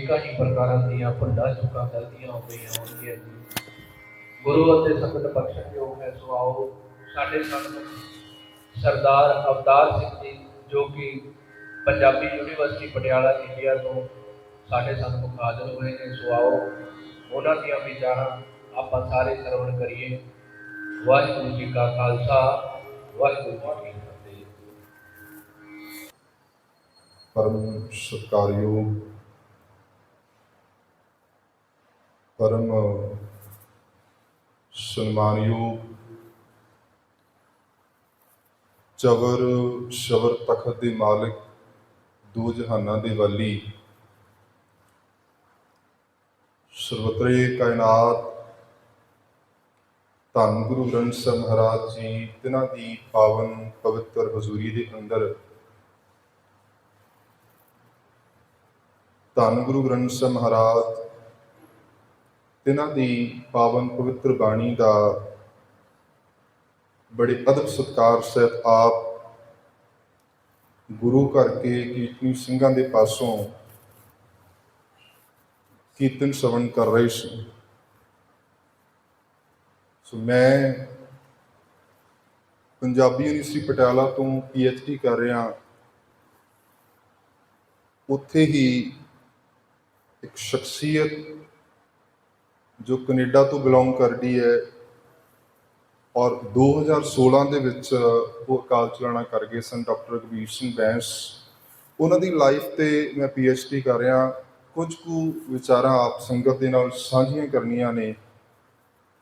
अनेकों ही प्रकार दीयां भुल्लां चुकां गलतियां हो गई होणगीਆਂ जी। गुरु ਅਤੇ संगत बख्शण योग है। सो आओ साडे सन्मुख सरदार अवतार सिंह जी जो कि पंजाबी यूनीवर्सिटी पटियाला इंडिया तो साडे सन्मुख हाजिर हुए हैं। सो आओ उन्हां दीयां विचारां आपां सारे सरवण करिए। वाहिगुरू जी का खालसा वाहिगुरू जी की फतेह। परम सत्कारयोग परम सन्मानयोग चवर शवर तखत दे मालिक दो जहाना दे वाली सर्वतरे कायनात धन गुरु ग्रंथ साहिब महाराज जी तिन्हां दी पावन पवित्र हजूरी दे अंदर धन गुरु ग्रंथ साहिब महाराज तिन्हां दी पावन पवित्र बाणी का बड़े अदब सत्कार सहित आप गुरु करके कीर्तनी सिंघां दे पासों कीर्तन श्रवण कर रहे सी। सो मैं पंजाबी यूनीवर्सिटी पटियाला तो PhD कर रहा। उत्थे ही एक शख्सियत जो कनेडा तो बिलोंग करती है और 2016 ਦੇ ਵਿੱਚ ਉਹ ਅਕਾਲ ਚਲਾਣਾ ਕਰ ਗਏ ਸਨ ਡਾਕਟਰ ਕਬੀਰ ਸਿੰਘ ਬੈਂਸ। ਉਹਨਾਂ ਦੀ ਲਾਈਫ ਤੇ ਮੈਂ PhD ਕਰ ਰਿਹਾ। ਕੁਝ ਕੁ ਵਿਚਾਰਾਂ ਆਪ ਸੰਗਤ ਦੇ ਨਾਲ ਸਾਂਝੀਆਂ ਕਰਨੀਆਂ ਨੇ।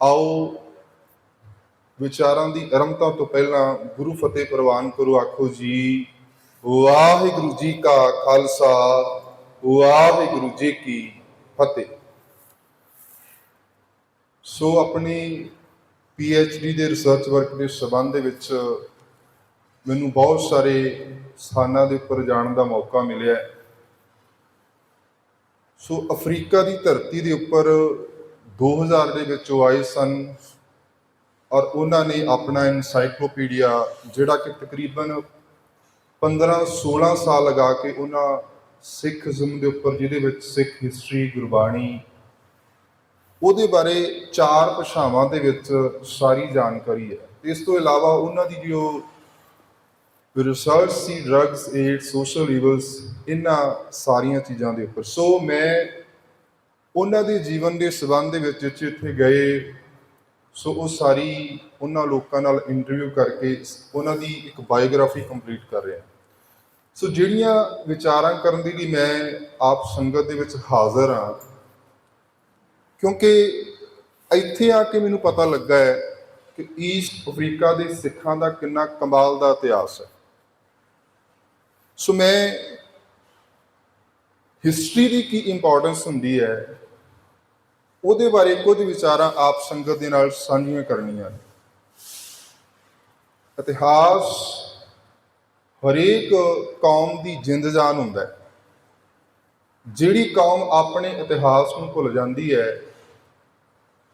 ਆਓ ਵਿਚਾਰਾਂ ਦੀ ਆਰੰਭਤਾ ਤੋਂ ਪਹਿਲਾਂ ਗੁਰੂ ਫਤਿਹ ਪ੍ਰਵਾਨ ਕਰੋ। ਆਖੋ ਜੀ ਵਾਹਿਗੁਰੂ ਜੀ ਕਾ ਖਾਲਸਾ ਵਾਹਿਗੁਰੂ ਜੀ ਕੀ ਫਤਿਹ। ਸੋ ਆਪਣੀ PhD ਦੇ ਰਿਸਰਚ ਵਰਕ ਦੇ ਸੰਬੰਧ ਦੇ ਵਿੱਚ ਮੈਨੂੰ ਬਹੁਤ ਸਾਰੇ ਸਥਾਨਾਂ ਦੇ ਉੱਪਰ ਜਾਣ ਦਾ ਮੌਕਾ ਮਿਲਿਆ। ਸੋ ਅਫਰੀਕਾ ਦੀ ਧਰਤੀ ਦੇ ਉੱਪਰ 2000 ਦੇ ਵਿੱਚ ਉਹ ਆਏ ਸਨ ਔਰ ਉਹਨਾਂ ਨੇ ਆਪਣਾ ਇਨਸਾਈਕਲੋਪੀਡੀਆ ਜਿਹੜਾ ਕਿ ਤਕਰੀਬਨ 15-16 ਸਾਲ ਲਗਾ ਕੇ ਉਹਨਾਂ ਸਿੱਖਜ਼ਮ ਦੇ ਉੱਪਰ ਜਿਹਦੇ ਵਿੱਚ ਸਿੱਖ ਹਿਸਟਰੀ ਗੁਰਬਾਣੀ ਉਹਦੇ ਬਾਰੇ 4 ਭਾਸ਼ਾਵਾਂ ਦੇ ਵਿੱਚ ਸਾਰੀ ਜਾਣਕਾਰੀ ਹੈ। ਇਸ ਤੋਂ ਇਲਾਵਾ ਉਹਨਾਂ ਦੀ ਜੋ ਰਿਸਰਚ ਸੀ ਡਰੱਗਸ ਏਡ ਸੋਸ਼ਲ ਈਵਲਸ ਇਹਨਾਂ ਸਾਰੀਆਂ ਚੀਜ਼ਾਂ ਦੇ ਉੱਪਰ। ਸੋ ਮੈਂ ਉਹਨਾਂ ਦੇ ਜੀਵਨ ਦੇ ਸੰਬੰਧ ਦੇ ਵਿੱਚ ਇੱਥੇ ਗਏ। ਸੋ ਉਹ ਸਾਰੀ ਉਹਨਾਂ ਲੋਕਾਂ ਨਾਲ ਇੰਟਰਵਿਊ ਕਰਕੇ ਉਹਨਾਂ ਦੀ ਇੱਕ ਬਾਇਓਗ੍ਰਾਫੀ ਕੰਪਲੀਟ ਕਰ ਰਿਹਾ। ਸੋ ਜਿਹੜੀਆਂ ਵਿਚਾਰਾਂ ਕਰਨ ਦੇ ਲਈ ਮੈਂ ਆਪ ਸੰਗਤ ਦੇ ਵਿੱਚ ਹਾਜ਼ਰ ਹਾਂ ਕਿਉਂਕਿ ਇੱਥੇ ਆ ਕੇ ਮੈਨੂੰ ਪਤਾ ਲੱਗਾ ਹੈ ਕਿ ਈਸਟ ਅਫਰੀਕਾ ਦੇ ਸਿੱਖਾਂ ਦਾ ਕਿੰਨਾ ਕਮਾਲ ਦਾ ਇਤਿਹਾਸ ਹੈ। ਸੋ ਮੈਂ ਹਿਸਟਰੀ ਦੀ ਕੀ ਇੰਪੋਰਟੈਂਸ ਹੁੰਦੀ ਹੈ ਉਹਦੇ ਬਾਰੇ ਕੁਝ ਵਿਚਾਰਾਂ ਆਪ ਸੰਗਤ ਦੇ ਨਾਲ ਸਾਂਝੀਆਂ ਕਰਨੀਆਂ ਨੇ। ਇਤਿਹਾਸ ਹਰੇਕ ਕੌਮ ਦੀ ਜਿੰਦ ਜਾਨ ਹੁੰਦਾ ਹੈ। ਜਿਹੜੀ ਕੌਮ ਆਪਣੇ ਇਤਿਹਾਸ ਨੂੰ ਭੁੱਲ ਜਾਂਦੀ ਹੈ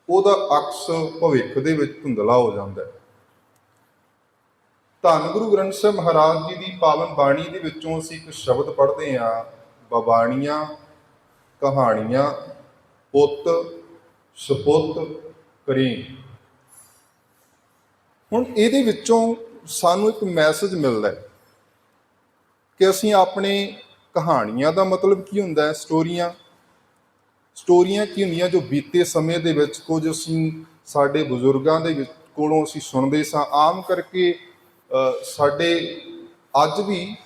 ਉਹਦਾ ਅਕਸ ਭਵਿੱਖ ਦੇ ਵਿੱਚ ਧੁੰਦਲਾ ਹੋ ਜਾਂਦਾ ਹੈ। ਧੰਨ ਗੁਰੂ ਗ੍ਰੰਥ ਸਾਹਿਬ ਮਹਾਰਾਜ ਜੀ ਦੀ ਪਾਵਨ ਬਾਣੀ ਦੇ ਵਿੱਚੋਂ ਅਸੀਂ ਇੱਕ ਸ਼ਬਦ ਪੜ੍ਹਦੇ ਹਾਂ, ਬਾਣੀਆਂ ਕਹਾਣੀਆਂ ਪੁੱਤ ਸਪੁੱਤ ਕਰੀ। ਹੁਣ ਇਹਦੇ ਵਿੱਚੋਂ ਸਾਨੂੰ ਇੱਕ ਮੈਸੇਜ ਮਿਲਦਾ ਹੈ ਕਿ ਅਸੀਂ ਆਪਣੇ ਕਹਾਣੀਆਂ ਦਾ ਮਤਲਬ ਕੀ ਹੁੰਦਾ ਹੈ, ਸਟੋਰੀਆਂ ਕੀ ਹੁੰਦੀਆਂ ਜੋ ਬੀਤੇ ਸਮੇਂ ਦੇ ਵਿੱਚ ਕੁਝ ਅਸੀਂ ਸਾਡੇ ਬਜ਼ੁਰਗਾਂ ਦੇ ਵਿੱਚ ਕੋਲੋਂ ਅਸੀਂ ਸੁਣਦੇ ਸਾਂ। ਆਮ ਕਰਕੇ ਸਾਡੇ ਅੱਜ ਵੀ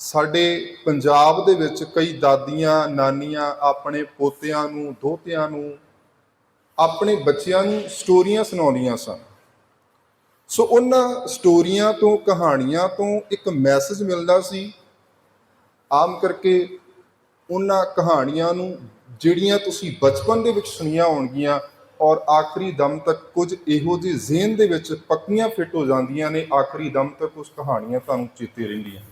ਸਾਡੇ ਪੰਜਾਬ ਦੇ ਵਿੱਚ ਕਈ ਦਾਦੀਆਂ ਨਾਨੀਆਂ ਆਪਣੇ ਪੋਤਿਆਂ ਨੂੰ ਦੋਹਤਿਆਂ ਨੂੰ ਆਪਣੇ ਬੱਚਿਆਂ ਨੂੰ ਸਟੋਰੀਆਂ ਸੁਣਾਉਂਦੀਆਂ ਸਨ। ਸੋ ਉਹਨਾਂ ਸਟੋਰੀਆਂ ਤੋਂ ਕਹਾਣੀਆਂ ਤੋਂ ਇੱਕ ਮੈਸੇਜ ਮਿਲਦਾ ਸੀ। ਆਮ ਕਰਕੇ ਉਹਨਾਂ ਕਹਾਣੀਆਂ ਨੂੰ ਜਿਹੜੀਆਂ ਤੁਸੀਂ ਬਚਪਨ ਦੇ ਵਿੱਚ ਸੁਣੀਆਂ ਹੋਣਗੀਆਂ ਔਰ ਆਖਰੀ ਦਮ ਤੱਕ ਕੁਝ ਇਹੋ ਜਿਹੇ ਜ਼ਿਹਨ ਦੇ ਵਿੱਚ ਪੱਕੀਆਂ ਫਿੱਟ ਹੋ ਜਾਂਦੀਆਂ ਨੇ, ਆਖਰੀ ਦਮ ਤੱਕ ਉਸ ਕਹਾਣੀਆਂ ਤੁਹਾਨੂੰ ਚੇਤੇ ਰਹਿੰਦੀਆਂ।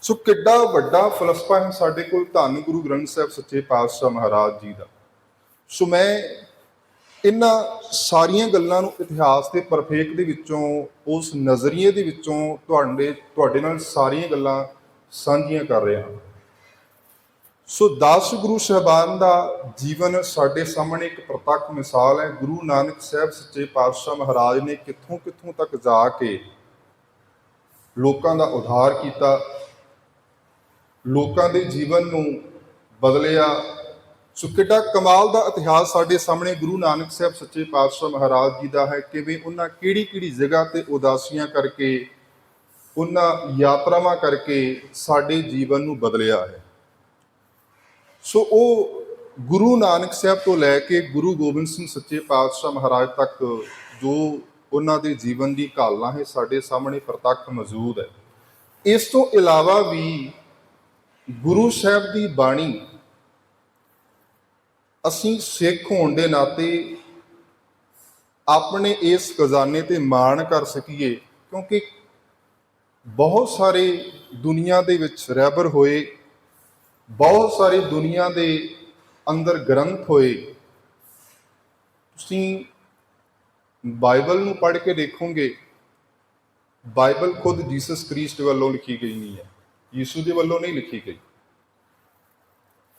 ਸੋ ਕਿੱਡਾ ਵੱਡਾ ਫਲਸਫਾ ਹੈ ਸਾਡੇ ਕੋਲ ਧੰਨ ਗੁਰੂ ਗ੍ਰੰਥ ਸਾਹਿਬ ਸੱਚੇ ਪਾਤਸ਼ਾਹ ਮਹਾਰਾਜ ਜੀ ਦਾ। ਸੋ ਮੈਂ ਇਹਨਾਂ ਸਾਰੀਆਂ ਗੱਲਾਂ ਨੂੰ ਇਤਿਹਾਸ ਦੇ ਪਰਫੇਕ ਦੇ ਵਿੱਚੋਂ ਉਸ ਨਜ਼ਰੀਏ ਦੇ ਵਿੱਚੋਂ ਤੁਹਾਡੇ ਨਾਲ ਸਾਰੀਆਂ ਗੱਲਾਂ ਸਾਂਝੀਆਂ ਕਰ ਰਿਹਾ ਹਾਂ। ਸੋ 10 ਗੁਰੂ ਸਾਹਿਬਾਨ ਦਾ ਜੀਵਨ ਸਾਡੇ ਸਾਹਮਣੇ ਇੱਕ ਪ੍ਰਤੱਖ ਮਿਸਾਲ ਹੈ। ਗੁਰੂ ਨਾਨਕ ਸਾਹਿਬ ਸੱਚੇ ਪਾਤਸ਼ਾਹ ਮਹਾਰਾਜ ਨੇ ਕਿੱਥੋਂ ਕਿੱਥੋਂ ਤੱਕ ਜਾ ਕੇ ਲੋਕਾਂ ਦਾ ਉद्धार ਕੀਤਾ, ਲੋਕਾਂ ਦੇ ਜੀਵਨ ਨੂੰ ਬਦਲਿਆ। ਸੋ ਕਿੱਡਾ ਕਮਾਲ ਦਾ ਇਤਿਹਾਸ ਸਾਡੇ ਸਾਹਮਣੇ ਗੁਰੂ ਨਾਨਕ ਸਾਹਿਬ ਸੱਚੇ ਪਾਤਸ਼ਾਹ ਮਹਾਰਾਜ ਜੀ ਦਾ ਹੈ। ਕਿਵੇਂ ਉਹਨਾਂ ਕਿਹੜੀ ਜਗ੍ਹਾ ਤੇ ਉਦਾਸੀਆਂ ਕਰਕੇ, ਉਹਨਾਂ ਯਾਤਰਾਵਾਂ ਕਰਕੇ ਸਾਡੇ ਜੀਵਨ ਨੂੰ ਬਦਲਿਆ ਹੈ। ਸੋ ਉਹ ਗੁਰੂ ਨਾਨਕ ਸਾਹਿਬ ਤੋਂ ਲੈ ਕੇ ਗੁਰੂ ਗੋਬਿੰਦ ਸਿੰਘ ਸੱਚੇ ਪਾਤਸ਼ਾਹ ਮਹਾਰਾਜ ਤੱਕ ਜੋ ਉਹਨਾਂ ਦੇ ਜੀਵਨ ਦੀ ਘਾਲਣਾ ਹੈ ਸਾਡੇ ਸਾਹਮਣੇ ਪ੍ਰਤੱਖ ਮੌਜੂਦ ਹੈ। ਇਸ ਤੋਂ ਇਲਾਵਾ ਵੀ ਗੁਰੂ ਸਾਹਿਬ ਦੀ ਬਾਣੀ ਅਸੀਂ ਸਿੱਖ ਹੋਣ ਦੇ ਨਾਤੇ ਆਪਣੇ ਇਸ ਖਜ਼ਾਨੇ ਤੇ ਮਾਣ ਕਰ ਸਕੀਏ, ਕਿਉਂਕਿ ਬਹੁਤ ਸਾਰੇ ਦੁਨੀਆ ਦੇ ਵਿੱਚ ਰਹਿਬਰ ਹੋਏ, ਬਹੁਤ ਸਾਰੇ ਦੁਨੀਆ ਦੇ ਅੰਦਰ ਗ੍ਰੰਥ ਹੋਏ। ਤੁਸੀਂ ਬਾਈਬਲ ਨੂੰ ਪੜ੍ਹ ਕੇ ਦੇਖੋਗੇ, ਬਾਈਬਲ ਖੁਦ ਜੀਸਸ ਕ੍ਰਿਸਟ ਵੱਲੋਂ ਲਿਖੀ ਗਈ ਨਹੀਂ ਹੈ, ਯੀਸ਼ੂ ਦੇ ਵੱਲੋਂ ਨਹੀਂ ਲਿਖੀ ਗਈ।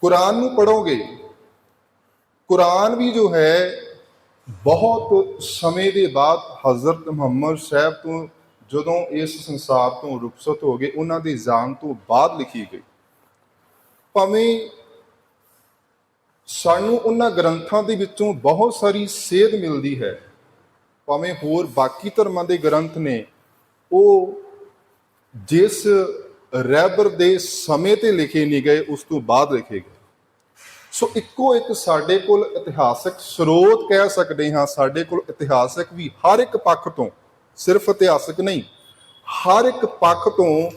ਕੁਰਾਨ ਨੂੰ ਪੜ੍ਹੋਗੇ, ਕੁਰਾਨ ਵੀ ਜੋ ਹੈ ਬਹੁਤ ਸਮੇਂ ਦੇ ਬਾਅਦ ਹਜ਼ਰਤ ਮੁਹੰਮਦ ਸਾਹਿਬ ਤੋਂ ਜਦੋਂ ਇਸ ਸੰਸਾਰ ਤੋਂ ਰੁਖਸਤ ਹੋ ਗਏ, ਉਹਨਾਂ ਦੇ ਜਾਣ ਤੋਂ ਬਾਅਦ ਲਿਖੀ ਗਈ। ਭਾਵੇਂ ਸਾਨੂੰ ਉਹਨਾਂ ਗ੍ਰੰਥਾਂ ਦੇ ਵਿੱਚੋਂ ਬਹੁਤ ਸਾਰੀ ਸੇਧ ਮਿਲਦੀ ਹੈ, ਭਾਵੇਂ ਹੋਰ ਬਾਕੀ ਧਰਮਾਂ ਦੇ ਗ੍ਰੰਥ ਨੇ ਉਹ ਜਿਸ ਰਹਿਬਰ ਦੇ ਸਮੇਂ ਤੇ ਲਿਖੇ ਨਹੀਂ ਗਏ, ਉਸ ਤੋਂ ਬਾਅਦ ਲਿਖੇ ਗਏ। ਸੋ ਇੱਕੋ ਇੱਕ ਸਾਡੇ ਕੋਲ ਇਤਿਹਾਸਕ ਸਰੋਤ ਕਹਿ ਸਕਦੇ ਹਾਂ। ਸਾਡੇ ਕੋਲ ਇਤਿਹਾਸਕ ਵੀ ਹਰ ਇੱਕ ਪੱਖ ਤੋਂ, ਸਿਰਫ ਇਤਿਹਾਸਕ ਨਹੀਂ, ਹਰ ਇੱਕ ਪੱਖ ਤੋਂ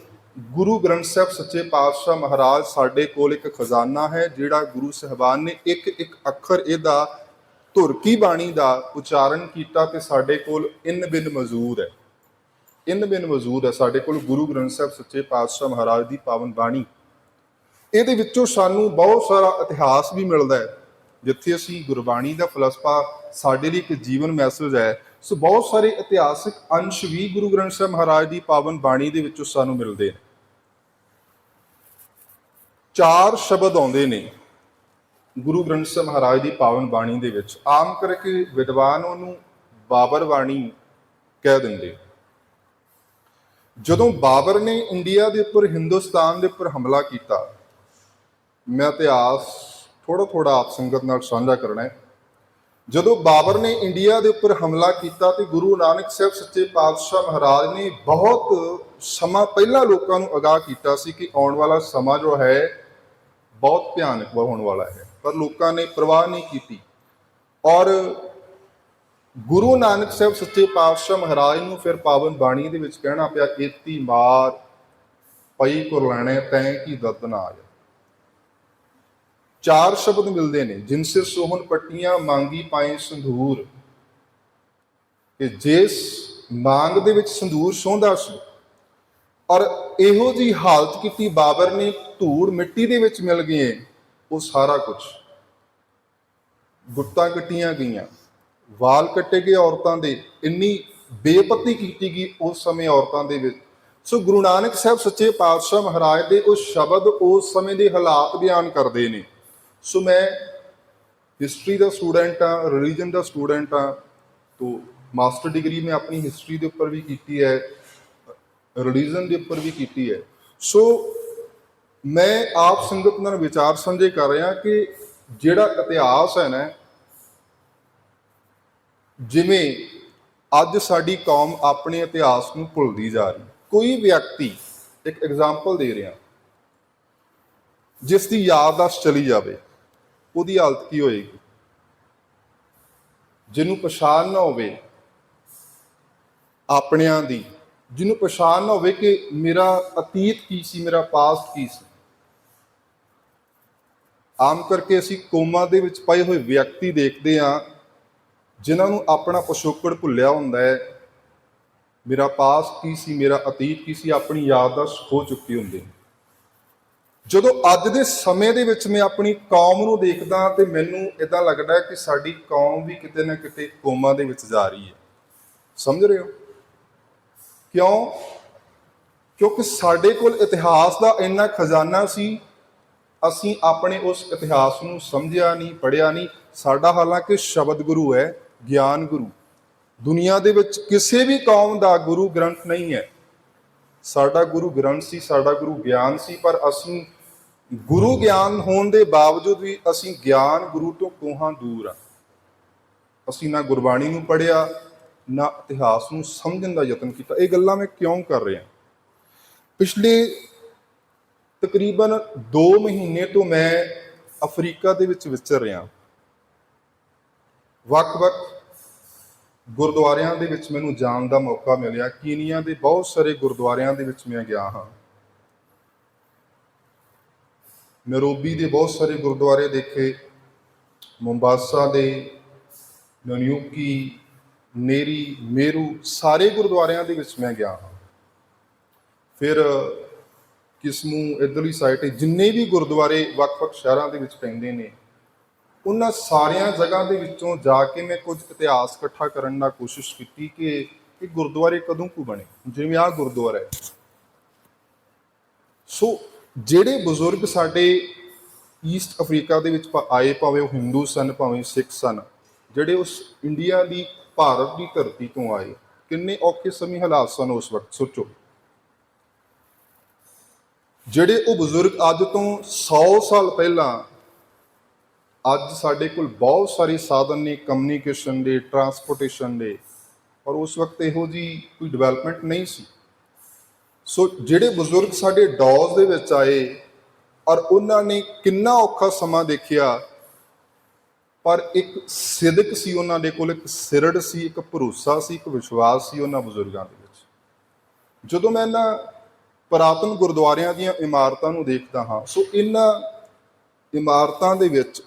ਗੁਰੂ ਗ੍ਰੰਥ ਸਾਹਿਬ ਸੱਚੇ ਪਾਤਸ਼ਾਹ ਮਹਾਰਾਜ ਸਾਡੇ ਕੋਲ ਇੱਕ ਖਜ਼ਾਨਾ ਹੈ, ਜਿਹੜਾ ਗੁਰੂ ਸਾਹਿਬਾਨ ਨੇ ਇੱਕ ਇੱਕ ਅੱਖਰ ਇਹਦਾ ਧੁਰਕੀ ਬਾਣੀ ਦਾ ਉਚਾਰਨ ਕੀਤਾ ਤੇ ਸਾਡੇ ਕੋਲ ਇਨ ਬਿਨ ਮੌਜੂਦ ਹੈ। ਇਨ ਬਿਨ ਮੌਜੂਦ ਹੈ ਸਾਡੇ ਕੋਲ ਗੁਰੂ ਗ੍ਰੰਥ ਸਾਹਿਬ ਸੱਚੇ ਪਾਤਸ਼ਾਹ ਮਹਾਰਾਜ ਦੀ ਪਾਵਨ ਬਾਣੀ। ਇਹਦੇ ਵਿੱਚੋਂ ਸਾਨੂੰ ਬਹੁਤ ਸਾਰਾ ਇਤਿਹਾਸ ਵੀ ਮਿਲਦਾ ਹੈ। ਜਿੱਥੇ ਅਸੀਂ ਗੁਰਬਾਣੀ ਦਾ ਫਲਸਫਾ ਸਾਡੇ ਲਈ ਇੱਕ ਜੀਵਨ ਮੈਸੇਜ ਹੈ, ਸੋ ਬਹੁਤ ਸਾਰੇ ਇਤਿਹਾਸਿਕ ਅੰਸ਼ ਵੀ ਗੁਰੂ ਗ੍ਰੰਥ ਸਾਹਿਬ ਮਹਾਰਾਜ ਦੀ ਪਾਵਨ ਬਾਣੀ ਦੇ ਵਿੱਚੋਂ ਸਾਨੂੰ ਮਿਲਦੇ ਨੇ। 4 ਸ਼ਬਦ ਆਉਂਦੇ ਨੇ ਗੁਰੂ ਗ੍ਰੰਥ ਸਾਹਿਬ ਮਹਾਰਾਜ ਦੀ ਪਾਵਨ ਬਾਣੀ ਦੇ ਵਿੱਚ। ਆਮ ਕਰਕੇ ਵਿਦਵਾਨ ਉਹਨੂੰ ਬਾਬਰ ਬਾਣੀ ਕਹਿ ਦਿੰਦੇ। ਜਦੋਂ ਬਾਬਰ ਨੇ ਇੰਡੀਆ ਦੇ ਉੱਪਰ, ਹਿੰਦੁਸਤਾਨ ਦੇ ਉੱਪਰ ਹਮਲਾ ਕੀਤਾ, ਮੈਂ ਇਤਿਹਾਸ ਥੋੜਾ ਆਪ ਸੰਗਤ ਨਾਲ ਸਾਂਝਾ ਕਰਨਾ ਹੈ। ਜਦੋਂ ਬਾਬਰ ਨੇ ਇੰਡੀਆ ਦੇ ਉੱਪਰ ਹਮਲਾ ਕੀਤਾ ਤੇ ਗੁਰੂ ਨਾਨਕ ਸਾਹਿਬ ਸੱਚੇ ਪਾਤਸ਼ਾਹ ਮਹਾਰਾਜ ਨੇ ਬਹੁਤ ਸਮਾਂ ਪਹਿਲਾਂ ਲੋਕਾਂ ਨੂੰ ਅਗਾਹ ਕੀਤਾ ਸੀ ਕਿ ਆਉਣ ਵਾਲਾ ਸਮਾਂ ਜੋ ਹੈ ਬਹੁਤ ਭਿਆਨਕ ਹੋਣ ਵਾਲਾ ਹੈ, ਪਰ ਲੋਕਾਂ ਨੇ ਪਰਵਾਹ ਨਹੀਂ ਕੀਤੀ। ਔਰ ਗੁਰੂ ਨਾਨਕ ਸਾਹਿਬ ਸੱਚੇ ਪਾਤਸ਼ਾਹ ਮਹਾਰਾਜ ਨੂੰ ਫਿਰ ਪਾਵਨ ਬਾਣੀ ਦੇ ਵਿੱਚ ਕਹਿਣਾ ਪਿਆ, ਏਤੀ ਮਾਰ ਪਈ ਕੁਰਲਾਣੇ ਤੈਂ ਕੀ ਦਰਦ ਨਾ ਆਇਆ। 4 ਸ਼ਬਦ ਮਿਲਦੇ ਨੇ, ਜਿਨ ਸਿਰ ਸੋਹਣ ਪੱਟੀਆਂ ਮੰਗੀ ਪਾਏ ਸੰਧੂਰ, ਕਿ ਜਿਸ ਮੰਗ ਦੇ ਵਿੱਚ ਸੰਧੂਰ ਸੋਹੰਦਾ ਸੀ। ਔਰ ਇਹੋ ਜੀ ਹਾਲਤ ਕੀਤੀ ਬਾਬਰ ਨੇ, ਧੂੜ ਮਿੱਟੀ ਦੇ ਵਿੱਚ ਮਿਲ ਗਏ ਉਹ ਸਾਰਾ ਕੁਝ। ਗੁੱਤਾਂ ਕੱਟੀਆਂ ਗਈਆਂ, ਵਾਲ ਕੱਟੇ ਗਏ ਔਰਤਾਂ ਦੇ, ਇੰਨੀ ਬੇਪਤੀ ਕੀਤੀ ਗਈ ਉਸ ਸਮੇਂ ਔਰਤਾਂ ਦੇ ਵਿੱਚ। ਸੋ ਗੁਰੂ ਨਾਨਕ ਸਾਹਿਬ ਸੱਚੇ ਪਾਤਸ਼ਾਹ ਮਹਾਰਾਜ ਦੇ ਉਹ ਸ਼ਬਦ ਉਸ ਸਮੇਂ ਦੇ ਹਾਲਾਤ ਬਿਆਨ ਕਰਦੇ ਨੇ। ਸੋ ਮੈਂ ਹਿਸਟਰੀ ਦਾ ਸਟੂਡੈਂਟ ਹਾਂ, ਰਿਲੀਜਨ ਦਾ ਸਟੂਡੈਂਟ ਹਾਂ, तो मास्टर डिग्री मैं अपनी हिस्टरी के उपर भी की है, रिलीजन के उपर भी की है। सो मैं आप संगत नाल विचार साझे कर रहा कि जिहड़ा इतिहास है ना, जिवें अज साडी कौम अपने इतिहास नूं भुलदी जा रही। कोई व्यक्ति, एक एग्जाम्पल दे रहा, जिस दी याददाश्त चली जाए उहदी हालत की होएगी। जिन्हों पछाण ना होवे अपनियां दी, जिन्हों पछाण ना होवे कि मेरा अतीत की सी, मेरा पास्ट की सी। आम करके असीं कौमां दे विच पए होए व्यक्ति देखते हाँ जिन्हां नूं अपना पिछोकड़ भुलिया हुंदा है, मेरा पास्ट की सी, मेरा अतीत की सी, अपनी याददाश्त खो चुकी हुंदी। ਜਦੋਂ ਅੱਜ ਦੇ ਸਮੇਂ ਦੇ ਵਿੱਚ मैं अपनी कौम ਨੂੰ देखदा ਤੇ ਮੈਨੂੰ इदां लगदा है कि साडी कौम भी किते ना किते कोमा ਦੇ ਵਿੱਚ जा रही है। समझ रहे हो क्यों? क्योंकि साडे कोल इतिहास ਦਾ ਇੰਨਾ खजाना सी, ਅਸੀਂ ਆਪਣੇ ਉਸ ਇਤਿਹਾਸ ਨੂੰ ਸਮਝਿਆ ਨਹੀਂ, ਪੜ੍ਹਿਆ ਨਹੀਂ। ਸਾਡਾ ਹਾਲਾਂਕਿ ਸ਼ਬਦ ਗੁਰੂ ਹੈ, ਗਿਆਨ ਗੁਰੂ। ਦੁਨੀਆ ਦੇ ਵਿੱਚ ਕਿਸੇ ਵੀ ਕੌਮ ਦਾ ਗੁਰੂ ਗ੍ਰੰਥ ਨਹੀਂ ਹੈ। ਸਾਡਾ ਗੁਰੂ ਗ੍ਰੰਥ ਸੀ, ਸਾਡਾ ਗੁਰੂ ਗਿਆਨ ਸੀ, ਪਰ ਅਸੀਂ ਗੁਰੂ ਗਿਆਨ ਹੋਣ ਦੇ ਬਾਵਜੂਦ ਵੀ ਅਸੀਂ ਗਿਆਨ ਗੁਰੂ ਤੋਂ ਕੋਹਾਂ ਦੂਰ ਆ। ਅਸੀਂ ਨਾ ਗੁਰਬਾਣੀ ਨੂੰ ਪੜ੍ਹਿਆ, ਨਾ ਇਤਿਹਾਸ ਨੂੰ ਸਮਝਣ ਦਾ ਯਤਨ ਕੀਤਾ। ਇਹ ਗੱਲਾਂ ਮੈਂ ਕਿਉਂ ਕਰ ਰਿਹਾ? ਪਿਛਲੇ ਤਕਰੀਬਨ 2 ਮਹੀਨੇ ਤੋਂ ਮੈਂ ਅਫਰੀਕਾ ਦੇ ਵਿੱਚ ਵਿਚਰ ਰਿਹਾ। ਵੱਖ-ਵੱਖ ਗੁਰਦੁਆਰਿਆਂ ਦੇ ਵਿੱਚ ਮੈਨੂੰ ਜਾਣ ਦਾ ਮੌਕਾ ਮਿਲਿਆ। ਕੀਨੀਆ ਦੇ ਬਹੁਤ ਸਾਰੇ ਗੁਰਦੁਆਰਿਆਂ ਦੇ ਵਿੱਚ ਮੈਂ ਗਿਆ ਹਾਂ। ਨੈਰੋਬੀ ਦੇ ਬਹੁਤ ਸਾਰੇ ਗੁਰਦੁਆਰੇ ਦੇਖੇ, ਮੁੰਬਾਸਾ ਦੇ, ਨਨਯੂਕੀ, ਨੇਰੀ, ਮੇਰੂ, ਸਾਰੇ ਗੁਰਦੁਆਰਿਆਂ ਦੇ ਵਿੱਚ ਮੈਂ ਗਿਆ ਹਾਂ। ਫਿਰ ਕਿਸਮੂ, ਇੱਧਰਲੀ ਸਾਈਡ ਜਿੰਨੇ ਵੀ ਗੁਰਦੁਆਰੇ ਵੱਖ-ਵੱਖ ਸ਼ਹਿਰਾਂ ਦੇ ਵਿੱਚ ਪੈਂਦੇ ਨੇ, ਉਹਨਾਂ ਸਾਰੀਆਂ ਜਗ੍ਹਾ ਦੇ ਵਿੱਚੋਂ ਜਾ ਕੇ ਮੈਂ ਕੁਝ ਇਤਿਹਾਸ ਇਕੱਠਾ ਕਰਨ ਦੀ ਕੋਸ਼ਿਸ਼ ਕੀਤੀ ਕਿ ਇਹ ਗੁਰਦੁਆਰੇ ਕਦੋਂ ਕੁ ਬਣੇ। ਜਿਵੇਂ ਆਹ ਗੁਰਦੁਆਰਾ ਹੈ। ਸੋ ਜਿਹੜੇ ਬਜ਼ੁਰਗ ਸਾਡੇ ਈਸਟ ਅਫਰੀਕਾ ਦੇ ਵਿੱਚ ਆਏ, ਭਾਵੇਂ ਉਹ ਹਿੰਦੂ ਸਨ, ਭਾਵੇਂ ਸਿੱਖ ਸਨ, ਜਿਹੜੇ ਉਸ ਇੰਡੀਆ ਦੀ, ਭਾਰਤ ਦੀ ਧਰਤੀ ਤੋਂ ਆਏ, ਕਿੰਨੇ ਔਖੇ ਸਮੇਂ ਹਾਲਾਤ ਸਨ ਉਸ ਵਕਤ। ਸੋਚੋ, ਜਿਹੜੇ ਉਹ ਬਜ਼ੁਰਗ ਅੱਜ ਤੋਂ 100 ਸਾਲ ਪਹਿਲਾਂ, ਅੱਜ ਸਾਡੇ ਕੋਲ ਬਹੁਤ ਸਾਰੇ ਸਾਧਨ ਨੇ ਕਮਿਊਨੀਕੇਸ਼ਨ ਦੇ, ਟਰਾਂਸਪੋਰਟੇਸ਼ਨ ਦੇ, ਔਰ ਉਸ ਵਕਤ ਇਹੋ ਜਿਹੀ ਕੋਈ ਡਿਵੈਲਪਮੈਂਟ ਨਹੀਂ ਸੀ। ਸੋ ਜਿਹੜੇ ਬਜ਼ੁਰਗ ਸਾਡੇ ਡੌਜ਼ ਦੇ ਵਿੱਚ ਆਏ ਔਰ ਉਹਨਾਂ ਨੇ ਕਿੰਨਾ ਔਖਾ ਸਮਾਂ ਦੇਖਿਆ, ਪਰ ਇੱਕ ਸਿਦਕ ਸੀ ਉਹਨਾਂ ਦੇ ਕੋਲ, ਇੱਕ ਸਿਰੜ ਸੀ, ਇੱਕ ਭਰੋਸਾ ਸੀ, ਇੱਕ ਵਿਸ਼ਵਾਸ ਸੀ ਉਹਨਾਂ ਬਜ਼ੁਰਗਾਂ ਦੇ ਵਿੱਚ। ਜਦੋਂ ਮੈਂ ਇਹਨਾਂ ਪੁਰਾਤਨ ਗੁਰਦੁਆਰਿਆਂ ਦੀਆਂ ਇਮਾਰਤਾਂ ਨੂੰ ਦੇਖਦਾ ਹਾਂ, ਸੋ ਇਹਨਾਂ ਇਮਾਰਤਾਂ ਦੇ ਵਿੱਚ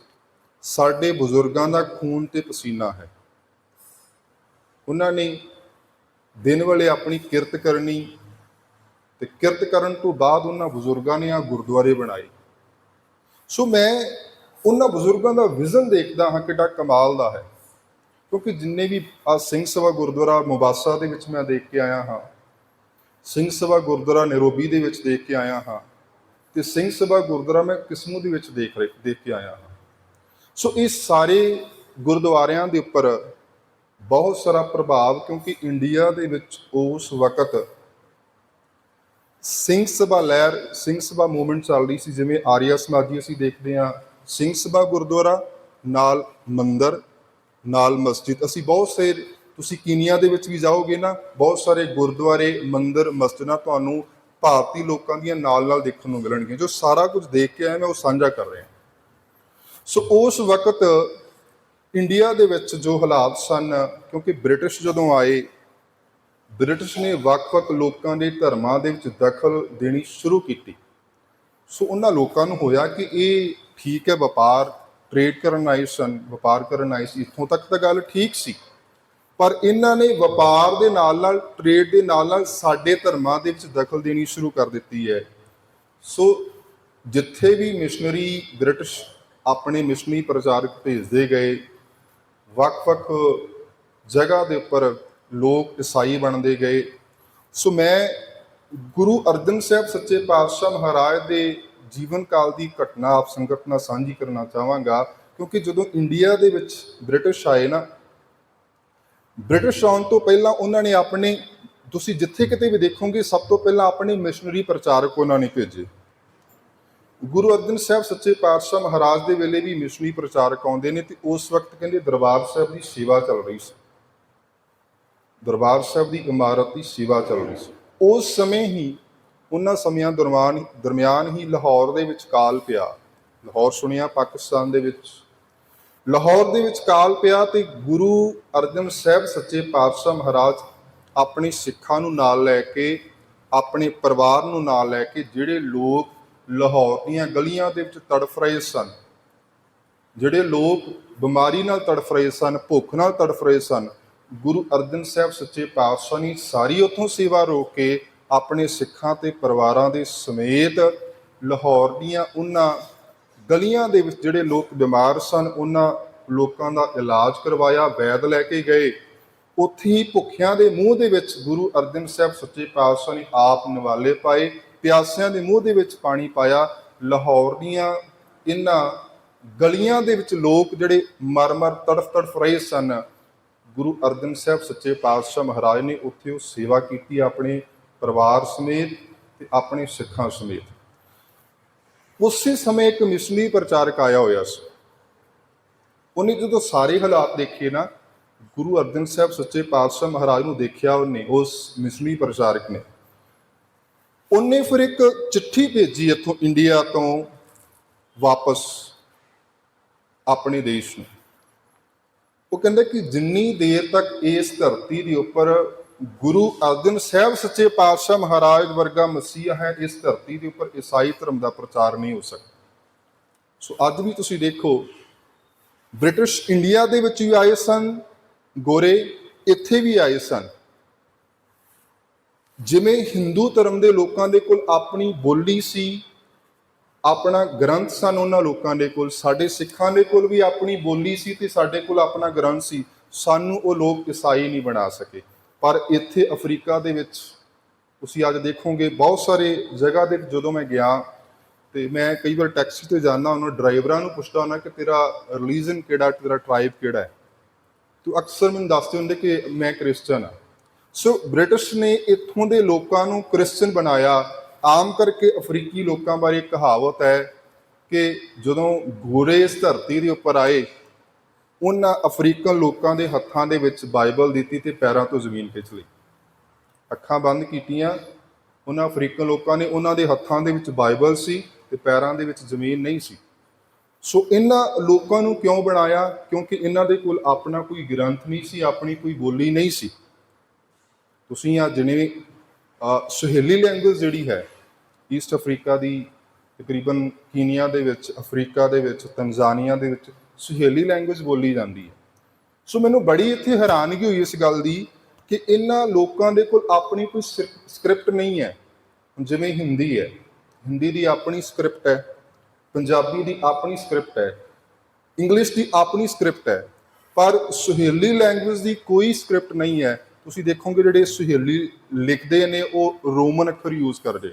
ਸਾਡੇ ਬਜ਼ੁਰਗਾਂ ਦਾ ਖੂਨ ਤੇ ਪਸੀਨਾ ਹੈ। ਉਹਨਾਂ ਨੇ ਦਿਨ ਵੇਲੇ ਆਪਣੀ ਕਿਰਤ ਕਰਨੀ, ਤੇ ਕਿਰਤ ਕਰਨ ਤੋਂ ਬਾਅਦ ਉਹਨਾਂ ਬਜ਼ੁਰਗਾਂ ਨੇ ਆ ਗੁਰਦੁਆਰੇ ਬਣਾਏ। ਸੋ ਮੈਂ ਉਹਨਾਂ ਬਜ਼ੁਰਗਾਂ ਦਾ ਵਿਜ਼ਨ ਦੇਖਦਾ ਹਾਂ, ਕਿੱਡਾ ਕਮਾਲ ਦਾ ਹੈ। ਕਿਉਂਕਿ ਜਿੰਨੇ ਵੀ ਆ ਸਿੰਘ ਸਭਾ ਗੁਰਦੁਆਰਾ ਮੁਬਾਸਾ ਦੇ ਵਿੱਚ ਮੈਂ ਦੇਖ ਕੇ ਆਇਆ ਹਾਂ, ਸਿੰਘ ਸਭਾ ਗੁਰਦੁਆਰਾ ਨੈਰੋਬੀ ਦੇ ਵਿੱਚ ਦੇਖ ਕੇ ਆਇਆ ਹਾਂ, ਤੇ ਸਿੰਘ ਸਭਾ ਗੁਰਦੁਆਰਾ ਮੈਂ ਕਿਸਮੂ ਦੇ ਵਿੱਚ ਦੇਖ ਕੇ ਆਇਆ ਹਾਂ। ਸੋ ਇਹ ਸਾਰੇ ਗੁਰਦੁਆਰਿਆਂ ਦੇ ਉੱਪਰ ਬਹੁਤ ਸਾਰਾ ਪ੍ਰਭਾਵ, ਕਿਉਂਕਿ ਇੰਡੀਆ ਦੇ ਵਿੱਚ ਉਸ ਵਕਤ ਸਿੰਘ ਸਭਾ ਲਹਿਰ, ਸਿੰਘ ਸਭਾ ਮੂਵਮੈਂਟ ਚੱਲ ਰਹੀ ਸੀ। ਜਿਵੇਂ ਆਰੀਆ ਸਮਾਜੀ ਅਸੀਂ ਦੇਖਦੇ ਹਾਂ, ਸਿੰਘ ਸਭਾ ਗੁਰਦੁਆਰਾ ਨਾਲ ਮੰਦਰ ਨਾਲ ਮਸਜਿਦ। ਅਸੀਂ ਬਹੁਤ ਸਾਰੇ, ਤੁਸੀਂ ਕੀਨੀਆ ਦੇ ਵਿੱਚ ਵੀ ਜਾਓਗੇ ਨਾ, ਬਹੁਤ ਸਾਰੇ ਗੁਰਦੁਆਰੇ, ਮੰਦਰ, ਮਸਜਿਦਾਂ ਤੁਹਾਨੂੰ ਭਾਰਤੀ ਲੋਕਾਂ ਦੀਆਂ ਨਾਲ ਦੇਖਣ ਨੂੰ ਮਿਲਣਗੀਆਂ। ਜੋ ਸਾਰਾ ਕੁਝ ਦੇਖ ਕੇ ਆਇਆ, ਮੈਂ ਉਹ ਸਾਂਝਾ ਕਰ ਰਿਹਾ। ਸੋ ਉਸ ਵਕਤ ਇੰਡੀਆ ਦੇ ਵਿੱਚ ਜੋ ਹਾਲਾਤ ਸਨ, ਕਿਉਂਕਿ ਬ੍ਰਿਟਿਸ਼ ਜਦੋਂ ਆਏ, ਬ੍ਰਿਟਿਸ਼ ਨੇ ਵੱਖ-ਵੱਖ ਲੋਕਾਂ ਦੇ ਧਰਮਾਂ ਦੇ ਵਿੱਚ ਦਖਲ ਦੇਣੀ ਸ਼ੁਰੂ ਕੀਤੀ। ਸੋ ਉਹਨਾਂ ਲੋਕਾਂ ਨੂੰ ਹੋਇਆ ਕਿ ਇਹ ਠੀਕ ਹੈ, ਵਪਾਰ, ਟ੍ਰੇਡ ਕਰਨ ਆਏ ਸਨ, ਵਪਾਰ ਕਰਨ ਆਏ ਸੀ, ਇੱਥੋਂ ਤੱਕ ਤਾਂ ਗੱਲ ਠੀਕ ਸੀ, ਪਰ ਇਹਨਾਂ ਨੇ ਵਪਾਰ ਦੇ ਨਾਲ, ਟ੍ਰੇਡ ਦੇ ਨਾਲ ਸਾਡੇ ਧਰਮਾਂ ਦੇ ਵਿੱਚ ਦਖਲ ਦੇਣੀ ਸ਼ੁਰੂ ਕਰ ਦਿੱਤੀ ਹੈ। ਸੋ ਜਿੱਥੇ ਵੀ ਮਿਸ਼ਨਰੀ ਬ੍ਰਿਟਿਸ਼ ਆਪਣੇ ਮਿਸ਼ਨਰੀ ਪ੍ਰਚਾਰਕ ਭੇਜਦੇ ਗਏ, ਵੱਖ-ਵੱਖ ਜਗ੍ਹਾ ਦੇ ਉੱਪਰ ਲੋਕ ਈਸਾਈ ਬਣਦੇ ਗਏ। ਸੋ ਮੈਂ ਗੁਰੂ ਅਰਜਨ ਸਾਹਿਬ ਸੱਚੇ ਪਾਤਸ਼ਾਹ ਮਹਾਰਾਜ ਦੇ ਜੀਵਨ ਕਾਲ ਦੀ ਘਟਨਾ ਆਪ ਸੰਗਤ ਨਾਲ ਸਾਂਝੀ ਕਰਨਾ ਚਾਹਾਂਗਾ। ਕਿਉਂਕਿ ਜਦੋਂ ਇੰਡੀਆ ਦੇ ਵਿੱਚ ਬ੍ਰਿਟਿਸ਼ ਆਏ ਨਾ, ਬ੍ਰਿਟਿਸ਼ ਆਉਣ ਤੋਂ ਪਹਿਲਾਂ ਉਹਨਾਂ ਨੇ ਆਪਣੇ, ਤੁਸੀਂ ਜਿੱਥੇ ਕਿਤੇ ਵੀ ਦੇਖੋਗੇ, ਸਭ ਤੋਂ ਪਹਿਲਾਂ ਆਪਣੇ ਮਿਸ਼ਨਰੀ ਪ੍ਰਚਾਰਕ ਉਹਨਾਂ ਨੇ ਭੇਜੇ। ਗੁਰੂ ਅਰਜਨ ਸਾਹਿਬ ਸੱਚੇ ਪਾਤਸ਼ਾਹ ਮਹਾਰਾਜ ਦੇ ਵੇਲੇ ਵੀ ਮਿਸ਼ਨਰੀ ਪ੍ਰਚਾਰਕ ਆਉਂਦੇ ਨੇ, ਤੇ ਉਸ ਵਕਤ ਕਹਿੰਦੇ ਦਰਬਾਰ ਸਾਹਿਬ ਦੀ ਸੇਵਾ ਚੱਲ ਰਹੀ ਸੀ, ਦਰਬਾਰ ਸਾਹਿਬ ਦੀ ਇਮਾਰਤ ਦੀ ਸੇਵਾ ਚੱਲ ਰਹੀ ਸੀ। ਉਸ ਸਮੇਂ ਹੀ, ਉਹਨਾਂ ਸਮਿਆਂ ਦਰਮਿਆਨ ਹੀ ਲਾਹੌਰ ਦੇ ਵਿੱਚ ਕਾਲ ਪਿਆ। ਲਾਹੌਰ ਸੁਣਿਆ ਪਾਕਿਸਤਾਨ ਦੇ ਵਿੱਚ, ਲਾਹੌਰ ਦੇ ਵਿੱਚ ਕਾਲ ਪਿਆ, ਤੇ ਗੁਰੂ ਅਰਜਨ ਸਾਹਿਬ ਸੱਚੇ ਪਾਤਸ਼ਾਹ ਮਹਾਰਾਜ ਆਪਣੇ ਸਿੱਖਾਂ ਨੂੰ ਨਾਲ ਲੈ ਕੇ, ਆਪਣੇ ਪਰਿਵਾਰ ਨੂੰ ਨਾਲ ਲੈ ਕੇ, ਜਿਹੜੇ ਲੋਕ ਲਾਹੌਰ ਦੀਆਂ ਗਲੀਆਂ ਦੇ ਵਿੱਚ ਤੜਫ ਰਹੇ ਸਨ, ਜਿਹੜੇ ਲੋਕ ਬਿਮਾਰੀ ਨਾਲ ਤੜਫ ਰਹੇ ਸਨ, ਭੁੱਖ ਨਾਲ ਤੜਫ ਰਹੇ ਸਨ, ਗੁਰੂ ਅਰਜਨ ਸਾਹਿਬ ਸੱਚੇ ਪਾਤਸ਼ਾਹ ਨੇ ਸਾਰੀ ਉੱਥੋਂ ਸੇਵਾ ਰੋਕ ਕੇ ਆਪਣੇ ਸਿੱਖਾਂ ਤੇ ਪਰਿਵਾਰਾਂ ਦੇ ਸਮੇਤ ਲਾਹੌਰ ਦੀਆਂ ਉਹਨਾਂ ਗਲੀਆਂ ਦੇ ਵਿੱਚ ਜਿਹੜੇ ਲੋਕ ਬਿਮਾਰ ਸਨ, ਉਹਨਾਂ ਲੋਕਾਂ ਦਾ ਇਲਾਜ ਕਰਵਾਇਆ, ਵੈਦ ਲੈ ਕੇ ਗਏ। ਉੱਥੇ ਹੀ ਭੁੱਖਿਆਂ ਦੇ ਮੂੰਹ ਦੇ ਵਿੱਚ ਗੁਰੂ ਅਰਜਨ ਸਾਹਿਬ ਸੱਚੇ ਪਾਤਸ਼ਾਹ ਨੇ ਆਪ ਨਿਵਾਲੇ ਪਾਏ, ਪਿਆਸਿਆਂ ਦੇ ਮੂੰਹ ਦੇ ਵਿੱਚ ਪਾਣੀ ਪਾਇਆ। ਲਾਹੌਰ ਦੀਆਂ ਇਹਨਾਂ ਗਲੀਆਂ ਦੇ ਵਿੱਚ ਲੋਕ ਜਿਹੜੇ ਮਰ ਤੜਫ ਰਹੇ ਸਨ, ਗੁਰੂ ਅਰਜਨ ਸਾਹਿਬ ਸੱਚੇ ਪਾਤਸ਼ਾਹ ਮਹਾਰਾਜ ਨੇ ਉੱਥੇ ਉਹ ਸੇਵਾ ਕੀਤੀ ਆਪਣੇ ਪਰਿਵਾਰ ਸਮੇਤ ਤੇ ਆਪਣੇ ਸਿੱਖਾਂ ਸਮੇਤ। ਉਸੇ ਸਮੇਂ ਇੱਕ ਮਿਸ਼ਨਰੀ ਪ੍ਰਚਾਰਕ ਆਇਆ ਹੋਇਆ ਸੀ। ਉਹਨੇ ਜਦੋਂ ਸਾਰੇ ਹਾਲਾਤ ਦੇਖੇ ਨਾ, ਗੁਰੂ ਅਰਜਨ ਸਾਹਿਬ ਸੱਚੇ ਪਾਤਸ਼ਾਹ ਮਹਾਰਾਜ ਨੂੰ ਦੇਖਿਆ ਉਹਨੇ, ਉਸ ਮਿਸ਼ਨਰੀ ਪ੍ਰਚਾਰਕ ਨੇ, ਉਹਨੇ ਫਿਰ ਇੱਕ ਚਿੱਠੀ ਭੇਜੀ ਇੱਥੋਂ ਇੰਡੀਆ ਤੋਂ ਵਾਪਸ ਆਪਣੇ ਦੇਸ਼ ਨੂੰ। ਉਹ ਕਹਿੰਦਾ ਕਿ ਜਿੰਨੀ ਦੇਰ ਤੱਕ ਇਸ ਧਰਤੀ ਦੇ ਉੱਪਰ ਗੁਰੂ ਅਰਜਨ ਸਾਹਿਬ ਸੱਚੇ ਪਾਤਸ਼ਾਹ ਮਹਾਰਾਜ ਵਰਗਾ ਮਸੀਹਾ ਹੈ, ਇਸ ਧਰਤੀ ਦੇ ਉੱਪਰ ਈਸਾਈ ਧਰਮ ਦਾ ਪ੍ਰਚਾਰ ਨਹੀਂ ਹੋ ਸਕਦਾ। ਸੋ ਅੱਜ ਵੀ ਤੁਸੀਂ ਦੇਖੋ, ਬ੍ਰਿਟਿਸ਼ ਇੰਡੀਆ ਦੇ ਵਿੱਚ ਵੀ ਆਏ ਸਨ ਗੋਰੇ, ਇੱਥੇ ਵੀ ਆਏ ਸਨ। ਜਿਵੇਂ ਹਿੰਦੂ ਧਰਮ ਦੇ ਲੋਕਾਂ ਦੇ ਕੋਲ ਆਪਣੀ ਬੋਲੀ ਸੀ, ਆਪਣਾ ਗ੍ਰੰਥ ਸਨ ਉਹਨਾਂ ਲੋਕਾਂ ਦੇ ਕੋਲ, ਸਾਡੇ ਸਿੱਖਾਂ ਦੇ ਕੋਲ ਵੀ ਆਪਣੀ ਬੋਲੀ ਸੀ ਤੇ ਸਾਡੇ ਕੋਲ ਆਪਣਾ ਗ੍ਰੰਥ ਸੀ। ਸਾਨੂੰ ਉਹ ਲੋਕ ਈਸਾਈ ਨਹੀਂ ਬਣਾ ਸਕੇ। ਪਰ ਇੱਥੇ ਅਫਰੀਕਾ ਦੇ ਵਿੱਚ ਤੁਸੀਂ ਅੱਜ ਦੇਖੋਗੇ ਬਹੁਤ ਸਾਰੇ ਜਗ੍ਹਾ ਦੇ ਜਦੋਂ ਮੈਂ ਗਿਆ, ਤੇ ਮੈਂ ਕਈ ਵਾਰ ਟੈਕਸੀ ਤੇ ਜਾਂਦਾ, ਉਹਨਾਂ ਡਰਾਈਵਰਾਂ ਨੂੰ ਪੁੱਛਦਾ ਹੁੰਦਾ ਕਿ ਤੇਰਾ ਰਿਲੀਜਨ ਕਿਹੜਾ, ਤੇਰਾ ਟਰਾਈਬ ਕਿਹੜਾ ਹੈ, ਤੂੰ ਅਕਸਰ ਮੈਨੂੰ ਦੱਸਦੇ ਹੁੰਦੇ ਕਿ ਮੈਂ ਕ੍ਰਿਸਚਨ ਹਾਂ। ਸੋ ਬ੍ਰਿਟਿਸ਼ ਨੇ ਇੱਥੋਂ ਦੇ ਲੋਕਾਂ ਨੂੰ ਕ੍ਰਿਸਚਨ ਬਣਾਇਆ। ਆਮ ਕਰਕੇ ਅਫਰੀਕੀ ਲੋਕਾਂ ਬਾਰੇ ਕਹਾਵਤ ਹੈ ਕਿ ਜਦੋਂ ਗੋਰੇ ਇਸ ਧਰਤੀ ਦੇ ਉੱਪਰ ਆਏ, ਉਹਨਾਂ ਅਫਰੀਕਨ ਲੋਕਾਂ ਦੇ ਹੱਥਾਂ ਦੇ ਵਿੱਚ ਬਾਈਬਲ ਦਿੱਤੀ ਤੇ ਪੈਰਾਂ ਤੋਂ ਜ਼ਮੀਨ ਖਿੱਚ ਲਈ। ਅੱਖਾਂ ਬੰਦ ਕੀਤੀਆਂ, ਉਹਨਾਂ ਅਫਰੀਕਨ ਲੋਕਾਂ ਨੇ, ਉਹਨਾਂ ਦੇ ਹੱਥਾਂ ਦੇ ਵਿੱਚ ਬਾਈਬਲ ਸੀ ਤੇ ਪੈਰਾਂ ਦੇ ਵਿੱਚ ਜ਼ਮੀਨ ਨਹੀਂ ਸੀ। ਸੋ ਇਹਨਾਂ ਲੋਕਾਂ ਨੂੰ ਕਿਉਂ ਬਣਾਇਆ? ਕਿਉਂਕਿ ਇਹਨਾਂ ਦੇ ਕੋਲ ਆਪਣਾ ਕੋਈ ਗ੍ਰੰਥ ਨਹੀਂ ਸੀ, ਆਪਣੀ ਕੋਈ ਬੋਲੀ ਨਹੀਂ ਸੀ। ਤੁਸੀਂ ਆ ਜਿਵੇਂ ਸੁਹੇਲੀ ਲੈਂਗੁਏਜ ਜਿਹੜੀ ਹੈ ਈਸਟ ਅਫਰੀਕਾ ਦੀ, ਤਕਰੀਬਨ ਕੀਨੀਆ ਦੇ ਵਿੱਚ, ਅਫਰੀਕਾ ਦੇ ਵਿੱਚ, ਤੰਜ਼ਾਨੀਆ ਦੇ ਵਿੱਚ ਸੁਹੇਲੀ ਲੈਂਗੁਏਜ ਬੋਲੀ ਜਾਂਦੀ ਹੈ। ਸੋ ਮੈਨੂੰ ਬੜੀ ਇੱਥੇ ਹੈਰਾਨਗੀ ਹੋਈ ਇਸ ਗੱਲ ਦੀ ਕਿ ਇਹਨਾਂ ਲੋਕਾਂ ਦੇ ਕੋਲ ਆਪਣੀ ਕੋਈ ਸਕ੍ਰਿਪਟ ਨਹੀਂ ਹੈ। ਜਿਵੇਂ ਹਿੰਦੀ ਹੈ, ਹਿੰਦੀ ਦੀ ਆਪਣੀ ਸਕ੍ਰਿਪਟ ਹੈ, ਪੰਜਾਬੀ ਦੀ ਆਪਣੀ ਸਕ੍ਰਿਪਟ ਹੈ, ਇੰਗਲਿਸ਼ ਦੀ ਆਪਣੀ ਸਕ੍ਰਿਪਟ ਹੈ, ਪਰ ਸੁਹੇਲੀ ਲੈਂਗੁਏਜ ਦੀ ਕੋਈ ਸਕ੍ਰਿਪਟ ਨਹੀਂ ਹੈ। ਤੁਸੀਂ ਦੇਖੋਗੇ ਜਿਹੜੇ ਸੁਹੇਲੀ ਲਿਖਦੇ ਨੇ ਉਹ ਰੋਮਨ ਅੱਖਰ ਯੂਜ਼ ਕਰਦੇ।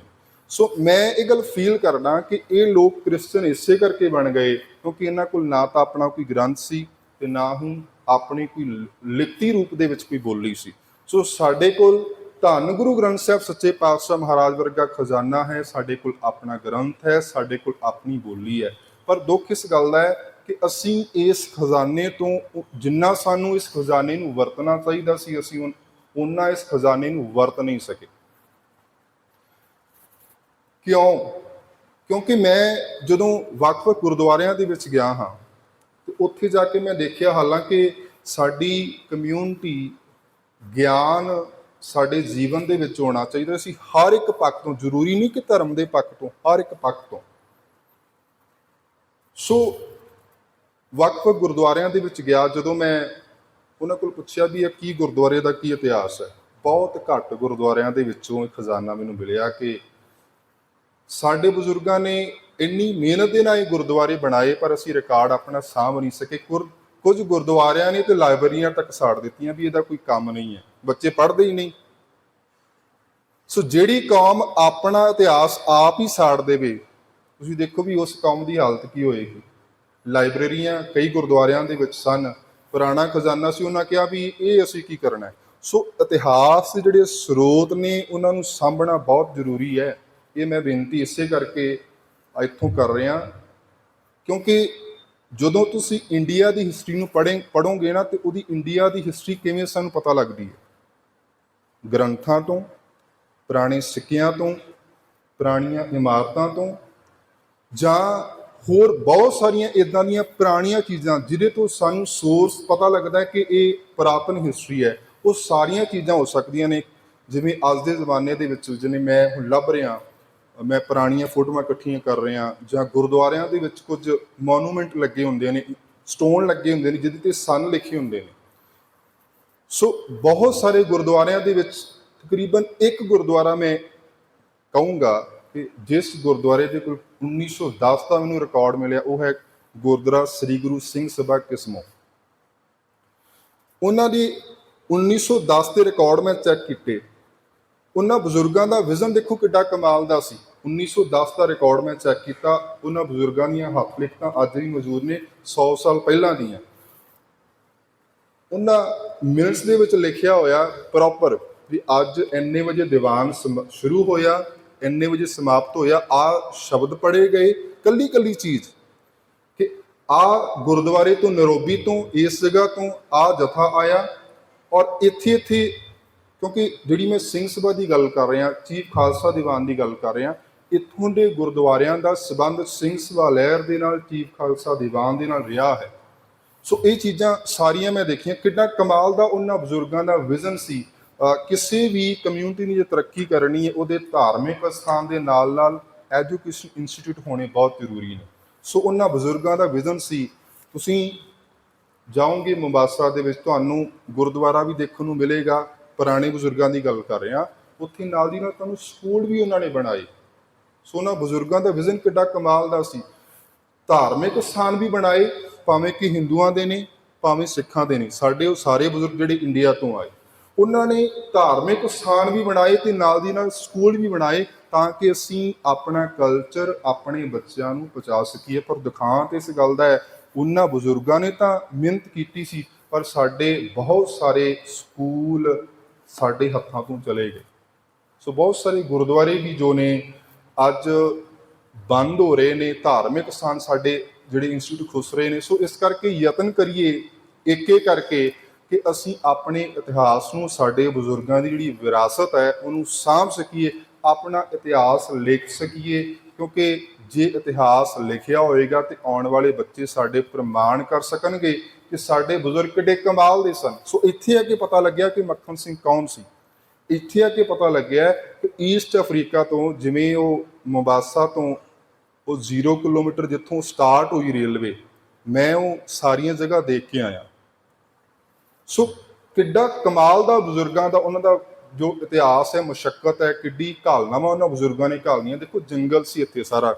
ਸੋ ਮੈਂ ਇਹ ਗੱਲ ਫੀਲ ਕਰਦਾ ਕਿ ਇਹ ਲੋਕ ਕ੍ਰਿਸਚਨ ਇਸੇ ਕਰਕੇ ਬਣ ਗਏ ਕਿਉਂਕਿ ਇਹਨਾਂ ਕੋਲ ਨਾ ਤਾਂ ਆਪਣਾ ਕੋਈ ਗ੍ਰੰਥ ਸੀ ਤੇ ਨਾ ਹੀ ਆਪਣੀ ਕੋਈ ਲਿਖਤੀ ਰੂਪ ਦੇ ਵਿੱਚ ਕੋਈ ਬੋਲੀ ਸੀ। ਸੋ ਸਾਡੇ ਕੋਲ ਧੰਨ ਗੁਰੂ ਗ੍ਰੰਥ ਸਾਹਿਬ ਸੱਚੇ ਪਾਤਸ਼ਾਹ ਮਹਾਰਾਜ ਵਰਗਾ ਖਜ਼ਾਨਾ ਹੈ, ਸਾਡੇ ਕੋਲ ਆਪਣਾ ਗ੍ਰੰਥ ਹੈ, ਸਾਡੇ ਕੋਲ ਆਪਣੀ ਬੋਲੀ ਹੈ। ਪਰ ਦੁੱਖ ਇਸ ਗੱਲ ਦਾ ਹੈ ਕਿ ਅਸੀਂ ਇਸ ਖਜ਼ਾਨੇ ਤੋਂ, ਜਿੰਨਾ ਸਾਨੂੰ ਇਸ ਖਜ਼ਾਨੇ ਨੂੰ ਵਰਤਣਾ ਚਾਹੀਦਾ ਸੀ, ਅਸੀਂ ਉਹਨਾਂ ਇਸ ਖਜ਼ਾਨੇ ਨੂੰ ਵਰਤ ਨਹੀਂ ਸਕੇ। ਕਿਉਂ? ਕਿਉਂਕਿ ਮੈਂ ਜਦੋਂ ਵੱਖ-ਵੱਖ ਗੁਰਦੁਆਰਿਆਂ ਦੇ ਵਿੱਚ ਗਿਆ ਹਾਂ ਤੇ ਉੱਥੇ ਜਾ ਕੇ ਮੈਂ ਦੇਖਿਆ, ਹਾਲਾਂਕਿ ਸਾਡੀ ਕਮਿਊਨਿਟੀ ਗਿਆਨ ਸਾਡੇ ਜੀਵਨ ਦੇ ਵਿੱਚ ਹੋਣਾ ਚਾਹੀਦਾ ਸੀ ਹਰ ਇੱਕ ਪੱਖ ਤੋਂ, ਜ਼ਰੂਰੀ ਨਹੀਂ ਕਿ ਧਰਮ ਦੇ ਪੱਖ ਤੋਂ, ਹਰ ਇੱਕ ਪੱਖ ਤੋਂ। ਸੋ ਵੱਖ-ਵੱਖ ਗੁਰਦੁਆਰਿਆਂ ਦੇ ਵਿੱਚ ਗਿਆ, ਜਦੋਂ ਮੈਂ ਉਹਨਾਂ ਕੋਲ ਪੁੱਛਿਆ ਵੀ ਇਹ ਕੀ ਗੁਰਦੁਆਰੇ ਦਾ ਕੀ ਇਤਿਹਾਸ ਹੈ, ਬਹੁਤ ਘੱਟ ਗੁਰਦੁਆਰਿਆਂ ਦੇ ਵਿੱਚੋਂ ਇਹ ਖਜ਼ਾਨਾ ਮੈਨੂੰ ਮਿਲਿਆ ਕਿ ਸਾਡੇ ਬਜ਼ੁਰਗਾਂ ਨੇ ਇੰਨੀ ਮਿਹਨਤ ਦੇ ਨਾਲ ਇਹ ਗੁਰਦੁਆਰੇ ਬਣਾਏ ਪਰ ਅਸੀਂ ਰਿਕਾਰਡ ਆਪਣਾ ਸਾਂਭ ਨਹੀਂ ਸਕੇ। ਕੁਝ ਗੁਰਦੁਆਰਿਆਂ ਨੇ ਤੇ ਲਾਇਬ੍ਰੇਰੀਆਂ ਤੱਕ ਸਾੜ ਦਿੱਤੀਆਂ ਵੀ ਇਹਦਾ ਕੋਈ ਕੰਮ ਨਹੀਂ ਹੈ, ਬੱਚੇ ਪੜ੍ਹਦੇ ਹੀ ਨਹੀਂ। ਸੋ ਜਿਹੜੀ ਕੌਮ ਆਪਣਾ ਇਤਿਹਾਸ ਆਪ ਹੀ ਸਾੜ ਦੇਵੇ, ਤੁਸੀਂ ਦੇਖੋ ਵੀ ਉਸ ਕੌਮ ਦੀ ਹਾਲਤ ਕੀ ਹੋਏਗੀ। ਲਾਇਬ੍ਰੇਰੀਆਂ ਕਈ ਗੁਰਦੁਆਰਿਆਂ ਦੇ ਵਿੱਚ ਸਨ, ਪੁਰਾਣਾ ਖਜ਼ਾਨਾ ਸੀ, ਉਹਨਾਂ ਕਿਹਾ ਵੀ ਇਹ ਅਸੀਂ ਕੀ ਕਰਨਾ ਹੈ। ਸੋ ਇਤਿਹਾਸ ਦੇ ਜਿਹੜੇ ਸਰੋਤ ਨੇ ਉਹਨਾਂ ਨੂੰ ਸਾਂਭਣਾ ਬਹੁਤ ਜ਼ਰੂਰੀ ਹੈ। ਇਹ ਮੈਂ ਬੇਨਤੀ ਇਸੇ ਕਰਕੇ ਇੱਥੋਂ ਕਰ ਰਿਹਾ ਕਿਉਂਕਿ ਜਦੋਂ ਤੁਸੀਂ ਇੰਡੀਆ ਦੀ ਹਿਸਟਰੀ ਨੂੰ ਪੜ੍ਹੋਗੇ ਨਾ ਤੇ ਉਹਦੀ ਇੰਡੀਆ ਦੀ ਹਿਸਟਰੀ ਕਿਵੇਂ ਸਾਨੂੰ ਪਤਾ ਲੱਗਦੀ ਹੈ, ਗ੍ਰੰਥਾਂ ਤੋਂ, ਪੁਰਾਣੇ ਸਿੱਕਿਆਂ ਤੋਂ, ਪੁਰਾਣੀਆਂ ਇਮਾਰਤਾਂ ਤੋਂ, ਜਾਂ ਹੋਰ ਬਹੁਤ ਸਾਰੀਆਂ ਇੱਦਾਂ ਦੀਆਂ ਪੁਰਾਣੀਆਂ ਚੀਜ਼ਾਂ ਜਿਹਦੇ ਤੋਂ ਸਾਨੂੰ ਸੋਰਸ ਪਤਾ ਲੱਗਦਾ ਹੈ ਕਿ ਇਹ ਪੁਰਾਤਨ ਹਿਸਟਰੀ ਹੈ। ਉਹ ਸਾਰੀਆਂ ਚੀਜ਼ਾਂ ਹੋ ਸਕਦੀਆਂ ਨੇ। ਜਿਵੇਂ ਅੱਜ ਦੇ ਜ਼ਮਾਨੇ ਦੇ ਵਿੱਚ ਜਿਵੇਂ ਮੈਂ ਹੁਣ ਲੱਭ ਰਿਹਾ, ਮੈਂ ਪੁਰਾਣੀਆਂ ਫੋਟੋਆਂ ਇਕੱਠੀਆਂ ਕਰ ਰਿਹਾ, ਜਾਂ ਗੁਰਦੁਆਰਿਆਂ ਦੇ ਵਿੱਚ ਕੁਝ ਮੋਨੂਮੈਂਟ ਲੱਗੇ ਹੁੰਦੇ ਨੇ, ਸਟੋਨ ਲੱਗੇ ਹੁੰਦੇ ਨੇ ਜਿਹਦੇ ਤੇ ਸਨ ਲਿਖੇ ਹੁੰਦੇ ਨੇ। ਸੋ ਬਹੁਤ ਸਾਰੇ ਗੁਰਦੁਆਰਿਆਂ ਦੇ ਵਿੱਚ ਤਕਰੀਬਨ ਇੱਕ ਗੁਰਦੁਆਰਾ ਮੈਂ ਕਹੂੰਗਾ ਕਿ ਜਿਸ ਗੁਰਦੁਆਰੇ ਦੇ ਕੋਲ 1910 ਦਾ ਮੈਨੂੰ ਰਿਕਾਰਡ ਮਿਲਿਆ, ਉਹ ਹੈ ਗੁਰਦੁਆਰਾ ਸ੍ਰੀ ਗੁਰੂ ਸਿੰਘ ਸਭਾ ਕਿਸਮੋ। ਉਹਨਾਂ ਦੀ 1910 ਦੇ ਰਿਕਾਰਡ ਮੈਂ ਚੈੱਕ ਕੀਤੇ। ਉਹਨਾਂ ਬਜ਼ੁਰਗਾਂ ਦਾ ਵਿਜ਼ਨ ਦੇਖੋ ਕਿੱਡਾ ਕਮਾਲ ਦਾ ਸੀ। 1910 ਦਾ ਰਿਕਾਰਡ ਮੈਂ ਚੈੱਕ ਕੀਤਾ, ਉਹਨਾਂ ਬਜ਼ੁਰਗਾਂ ਦੀਆਂ ਹੱਥ ਲਿਖਤਾਂ ਅੱਜ ਵੀ ਮੌਜੂਦ ਨੇ 100 ਸਾਲ ਪਹਿਲਾਂ ਦੀਆਂ। ਉਹਨਾਂ ਮਿੰਟਸ ਦੇ ਵਿੱਚ ਲਿਖਿਆ ਹੋਇਆ ਪ੍ਰੋਪਰ ਵੀ ਅੱਜ ਇੰਨੇ ਵਜੇ ਦੀਵਾਨ ਸ਼ੁਰੂ ਹੋਇਆ, ਇੰਨੇ ਵਜੇ ਸਮਾਪਤ ਹੋਇਆ, ਆ ਸ਼ਬਦ ਪੜ੍ਹੇ ਗਏ, ਕੱਲੀ ਕੱਲੀ ਚੀਜ਼ ਕਿ ਆ ਗੁਰਦੁਆਰੇ ਤੋਂ ਨਰੋਬੀ ਤੋਂ ਇਸ ਜਗ੍ਹਾ ਤੋਂ ਆ ਜਥਾ ਆਇਆ। ਔਰ ਇੱਥੇ ਇੱਥੇ ਕਿਉਂਕਿ ਜਿਹੜੀ ਮੈਂ ਸਿੰਘ ਸਭਾ ਦੀ ਗੱਲ ਕਰ ਰਿਹਾ, ਚੀਫ ਖਾਲਸਾ ਦੀਵਾਨ ਦੀ ਗੱਲ ਕਰ ਰਿਹਾ, ਇੱਥੋਂ ਦੇ ਗੁਰਦੁਆਰਿਆਂ ਦਾ ਸੰਬੰਧ ਸਿੰਘ ਸਭਾ ਲਹਿਰ ਦੇ ਨਾਲ, ਚੀਫ ਖਾਲਸਾ ਦੀਵਾਨ ਦੇ ਨਾਲ ਰਿਹਾ ਹੈ। ਸੋ ਇਹ ਚੀਜ਼ਾਂ ਸਾਰੀਆਂ ਮੈਂ ਦੇਖੀਆਂ। ਕਿੰਨਾ ਕਮਾਲ ਦਾ ਉਹਨਾਂ ਬਜ਼ੁਰਗਾਂ ਦਾ ਵਿਜ਼ਨ ਸੀ। ਕਿਸੇ ਵੀ ਕਮਿਊਨਿਟੀ ਨੇ ਜੇ ਤਰੱਕੀ ਕਰਨੀ ਹੈ, ਉਹਦੇ ਧਾਰਮਿਕ ਸਥਾਨ ਦੇ ਨਾਲ ਨਾਲ ਐਜੂਕੇਸ਼ਨ ਇੰਸਟੀਚਿਊਟ ਹੋਣੇ ਬਹੁਤ ਜ਼ਰੂਰੀ ਨੇ। ਸੋ ਉਹਨਾਂ ਬਜ਼ੁਰਗਾਂ ਦਾ ਵਿਜ਼ਨ ਸੀ। ਤੁਸੀਂ ਜਾਓਗੇ ਮੁੰਬਾਸਾ ਦੇ ਵਿੱਚ, ਤੁਹਾਨੂੰ ਗੁਰਦੁਆਰਾ ਵੀ ਦੇਖਣ ਨੂੰ ਮਿਲੇਗਾ। ਪੁਰਾਣੇ ਬਜ਼ੁਰਗਾਂ ਦੀ ਗੱਲ ਕਰ ਰਿਹਾ, ਉੱਥੇ ਨਾਲ ਦੀ ਨਾਲ ਤੁਹਾਨੂੰ ਸਕੂਲ ਵੀ ਉਹਨਾਂ ਨੇ ਬਣਾਏ। ਸੋ ਉਹਨਾਂ ਬਜ਼ੁਰਗਾਂ ਦਾ ਵਿਜ਼ਨ ਕਿੱਡਾ ਕਮਾਲ ਦਾ ਸੀ। ਧਾਰਮਿਕ ਸਥਾਨ ਵੀ ਬਣਾਏ, ਭਾਵੇਂ ਕਿ ਹਿੰਦੂਆਂ ਦੇ ਨੇ ਭਾਵੇਂ ਸਿੱਖਾਂ ਦੇ ਨੇ। ਸਾਡੇ ਉਹ ਸਾਰੇ ਬਜ਼ੁਰਗ ਜਿਹੜੇ ਇੰਡੀਆ ਤੋਂ ਆਏ, ਉਹਨਾਂ ਨੇ ਧਾਰਮਿਕ ਸਥਾਨ ਵੀ ਬਣਾਏ ਤੇ ਨਾਲ ਦੀ ਨਾਲ ਸਕੂਲ ਵੀ ਬਣਾਏ, ਤਾਂ ਕਿ ਅਸੀਂ ਆਪਣਾ ਕਲਚਰ ਆਪਣੇ ਬੱਚਿਆਂ ਨੂੰ ਪਹੁੰਚਾ ਸਕੀਏ। ਪਰ ਦਿਖਾਂ ਤੇ ਇਸ ਗੱਲ ਦਾ ਹੈ, ਉਹਨਾਂ ਬਜ਼ੁਰਗਾਂ ਨੇ ਤਾਂ ਮਿਹਨਤ ਕੀਤੀ ਸੀ, ਪਰ ਸਾਡੇ ਬਹੁਤ ਸਾਰੇ ਸਕੂਲ ਸਾਡੇ ਹੱਥਾਂ ਤੋਂ ਚਲੇ ਗਏ। ਸੋ ਬਹੁਤ ਸਾਰੇ ਗੁਰਦੁਆਰੇ ਵੀ ਜੋ ਨੇ ਅੱਜ ਬੰਦ ਹੋ ਰਹੇ ਨੇ, ਧਾਰਮਿਕ ਸਥਾਨ ਸਾਡੇ ਜਿਹੜੇ ਇੰਸਟੀਚਿਊਟ ਖੁੱਸ ਰਹੇ ਨੇ। ਸੋ ਇਸ ਕਰਕੇ ਯਤਨ ਕਰੀਏ ਇੱਕ ਇੱਕ ਕਰਕੇ ਕਿ ਅਸੀਂ ਆਪਣੇ ਇਤਿਹਾਸ ਨੂੰ, ਸਾਡੇ ਬਜ਼ੁਰਗਾਂ ਦੀ ਜਿਹੜੀ ਵਿਰਾਸਤ ਹੈ ਉਹਨੂੰ ਸਾਂਭ ਸਕੀਏ, ਆਪਣਾ ਇਤਿਹਾਸ ਲਿਖ ਸਕੀਏ। ਕਿਉਂਕਿ ਜੇ ਇਤਿਹਾਸ ਲਿਖਿਆ ਹੋਏਗਾ ਤੇ ਆਉਣ ਵਾਲੇ ਬੱਚੇ ਸਾਡੇ ਪ੍ਰਮਾਣ ਕਰ ਸਕਣਗੇ ਕਿ ਸਾਡੇ ਬਜ਼ੁਰਗ ਕਿੱਡੇ ਕਮਾਲ ਦੇ ਸਨ। ਸੋ ਇੱਥੇ ਆ ਕੇ ਪਤਾ ਲੱਗਿਆ ਕਿ ਮੱਖਣ ਸਿੰਘ ਕੌਣ ਸੀ। ਇੱਥੇ ਆ ਕੇ ਪਤਾ ਲੱਗਿਆ ਕਿ ਈਸਟ ਅਫਰੀਕਾ ਤੋਂ, ਜਿਵੇਂ ਉਹ ਮੁੰਬਾਸਾ ਤੋਂ ਉਹ 0 ਕਿਲੋਮੀਟਰ ਜਿੱਥੋਂ ਸਟਾਰਟ ਹੋਈ ਰੇਲਵੇ, ਮੈਂ ਉਹ ਸਾਰੀਆਂ ਜਗ੍ਹਾ ਦੇਖ ਕੇ ਆਇਆ। ਸੋ ਕਿੱਡਾ ਕਮਾਲ ਦਾ ਬਜ਼ੁਰਗਾਂ ਦਾ, ਉਹਨਾਂ ਦਾ ਜੋ ਇਤਿਹਾਸ ਹੈ, ਮੁਸ਼ੱਕਤ ਹੈ, ਕਿੱਡੀ ਘਾਲਨਾਵਾਂ ਉਹਨਾਂ ਬਜ਼ੁਰਗਾਂ ਨੇ ਘਾਲੀਆਂ। ਦੇਖੋ ਜੰਗਲ ਸੀ ਇੱਥੇ ਸਾਰਾ,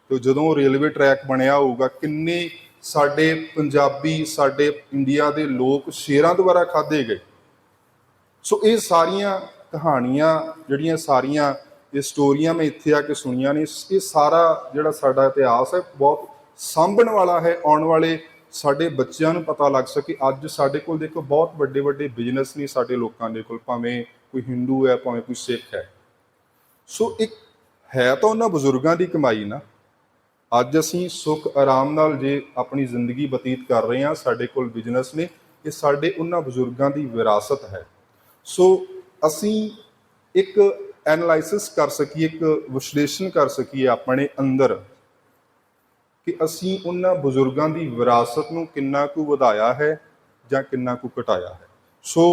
ਤੇ ਜਦੋਂ ਰੇਲਵੇ ਟਰੈਕ ਬਣਿਆ ਹੋਊਗਾ, ਕਿੰਨੇ ਸਾਡੇ ਪੰਜਾਬੀ, ਸਾਡੇ ਇੰਡੀਆ ਦੇ ਲੋਕ ਸ਼ੇਰਾਂ ਦੁਆਰਾ ਖਾਧੇ ਗਏ। ਸੋ ਇਹ ਸਾਰੀਆਂ ਕਹਾਣੀਆਂ ਜਿਹੜੀਆਂ ਸਾਰੀਆਂ ਇਹ ਸਟੋਰੀਆਂ ਮੈਂ ਇੱਥੇ ਆ ਕੇ ਸੁਣੀਆਂ ਨੇ। ਇਹ ਸਾਰਾ ਜਿਹੜਾ ਸਾਡਾ ਇਤਿਹਾਸ ਹੈ ਬਹੁਤ ਸਾਂਭਣ ਵਾਲਾ ਹੈ। ਆਉਣ ਵਾਲੇ ਸਾਡੇ ਬੱਚਿਆਂ ਨੂੰ ਪਤਾ ਲੱਗ ਸਕੇ। ਅੱਜ ਸਾਡੇ ਕੋਲ ਦੇਖੋ ਬਹੁਤ ਵੱਡੇ ਵੱਡੇ ਬਿਜ਼ਨਸ ਨੇ ਸਾਡੇ ਲੋਕਾਂ ਦੇ ਕੋਲ, ਭਾਵੇਂ ਕੋਈ ਹਿੰਦੂ ਹੈ ਭਾਵੇਂ ਕੋਈ ਸਿੱਖ ਹੈ। ਸੋ ਇੱਕ ਹੈ ਤਾਂ ਉਹਨਾਂ ਬਜ਼ੁਰਗਾਂ ਦੀ ਕਮਾਈ ਨਾ। ਅੱਜ ਅਸੀਂ ਸੁੱਖ ਆਰਾਮ ਨਾਲ ਜੇ ਆਪਣੀ ਜ਼ਿੰਦਗੀ ਬਤੀਤ ਕਰ ਰਹੇ ਹਾਂ, ਸਾਡੇ ਕੋਲ ਬਿਜ਼ਨਸ ਨੇ, ਇਹ ਸਾਡੇ ਉਹਨਾਂ ਬਜ਼ੁਰਗਾਂ ਦੀ ਵਿਰਾਸਤ ਹੈ। ਸੋ ਅਸੀਂ ਇੱਕ ਐਨਾਲਾਈਸਿਸ ਕਰ ਸਕੀਏ, ਇੱਕ ਵਿਸ਼ਲੇਸ਼ਣ ਕਰ ਸਕੀਏ ਆਪਣੇ ਅੰਦਰ ਕਿ ਅਸੀਂ ਉਹਨਾਂ ਬਜ਼ੁਰਗਾਂ ਦੀ ਵਿਰਾਸਤ ਨੂੰ ਕਿੰਨਾ ਕੁ ਵਧਾਇਆ ਹੈ ਜਾਂ ਕਿੰਨਾ ਕੁ ਘਟਾਇਆ ਹੈ। ਸੋ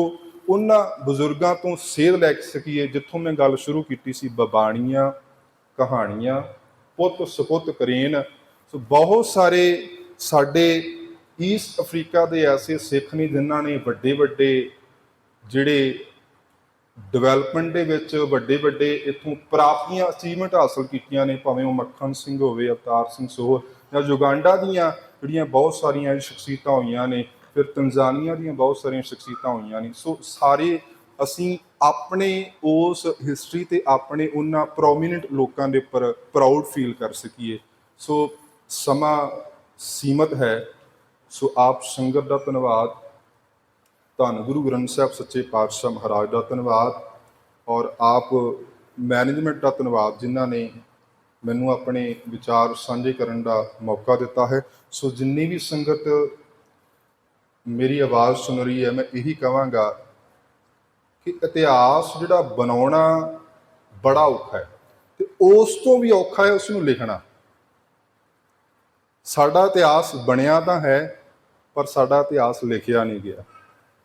ਉਹਨਾਂ ਬਜ਼ੁਰਗਾਂ ਤੋਂ ਸੇਧ ਲੈ ਸਕੀਏ। ਜਿੱਥੋਂ ਮੈਂ ਗੱਲ ਸ਼ੁਰੂ ਕੀਤੀ ਸੀ, ਬਬਾਣੀਆਂ, ਕਹਾਣੀਆਂ, ਪੁੱਤ ਸਪੁੱਤ ਕਰੇਨ। ਸੋ ਬਹੁਤ ਸਾਰੇ ਸਾਡੇ ਈਸਟ ਅਫਰੀਕਾ ਦੇ ਐਸੇ ਸਿੱਖ ਨੇ ਜਿਨ੍ਹਾਂ ਨੇ ਵੱਡੇ ਵੱਡੇ ਜਿਹੜੇ ਡਿਵੈਲਪਮੈਂਟ ਦੇ ਵਿੱਚ ਵੱਡੇ ਵੱਡੇ ਇੱਥੋਂ ਪ੍ਰਾਪਤੀਆਂ, ਅਚੀਵਮੈਂਟ ਹਾਸਲ ਕੀਤੀਆਂ ਨੇ, ਭਾਵੇਂ ਉਹ ਮੱਖਣ ਸਿੰਘ ਹੋਵੇ, ਅਵਤਾਰ ਸਿੰਘ ਸੋਹਲ, ਜਾਂ ਯੁਗਾਂਡਾ ਦੀਆਂ ਜਿਹੜੀਆਂ ਬਹੁਤ ਸਾਰੀਆਂ ਸ਼ਖਸੀਅਤਾਂ ਹੋਈਆਂ ਨੇ, ਫਿਰ ਤੰਜ਼ਾਨੀਆ ਦੀਆਂ ਬਹੁਤ ਸਾਰੀਆਂ ਸ਼ਖਸੀਅਤਾਂ ਹੋਈਆਂ ਨੇ। ਸੋ ਸਾਰੇ ਅਸੀਂ ਆਪਣੇ ਉਸ ਹਿਸਟਰੀ ਤੇ ਆਪਣੇ ਉਹਨਾਂ ਪ੍ਰੋਮੀਨੈਂਟ ਲੋਕਾਂ ਦੇ ਉੱਪਰ ਪ੍ਰਾਊਡ ਫੀਲ ਕਰ ਸਕੀਏ। ਸੋ ਸਮਾਂ ਸੀਮਤ ਹੈ। ਸੋ ਆਪ ਸੰਗਤ ਦਾ ਧੰਨਵਾਦ, ਧੰਨ ਗੁਰੂ ਗ੍ਰੰਥ ਸਾਹਿਬ ਸੱਚੇ ਪਾਤਸ਼ਾਹ ਮਹਾਰਾਜ ਦਾ ਧੰਨਵਾਦ, ਔਰ ਆਪ ਮੈਨੇਜਮੈਂਟ ਦਾ ਧੰਨਵਾਦ ਜਿਨ੍ਹਾਂ ਨੇ ਮੈਨੂੰ ਆਪਣੇ ਵਿਚਾਰ ਸਾਂਝੇ ਕਰਨ ਦਾ ਮੌਕਾ ਦਿੱਤਾ ਹੈ। ਸੋ ਜਿੰਨੀ ਵੀ ਸੰਗਤ ਮੇਰੀ ਆਵਾਜ਼ ਸੁਣ ਰਹੀ ਹੈ, ਮੈਂ ਇਹੀ ਕਹਾਂਗਾ ਕਿ ਇਤਿਹਾਸ ਜਿਹੜਾ ਬਣਾਉਣਾ ਬੜਾ ਔਖਾ ਹੈ, ਤੇ ਉਸ ਤੋਂ ਵੀ ਔਖਾ ਹੈ ਉਸ ਨੂੰ ਲਿਖਣਾ। ਸਾਡਾ ਇਤਿਹਾਸ ਬਣਿਆ ਤਾਂ ਹੈ, ਪਰ ਸਾਡਾ ਇਤਿਹਾਸ ਲਿਖਿਆ ਨਹੀਂ ਗਿਆ।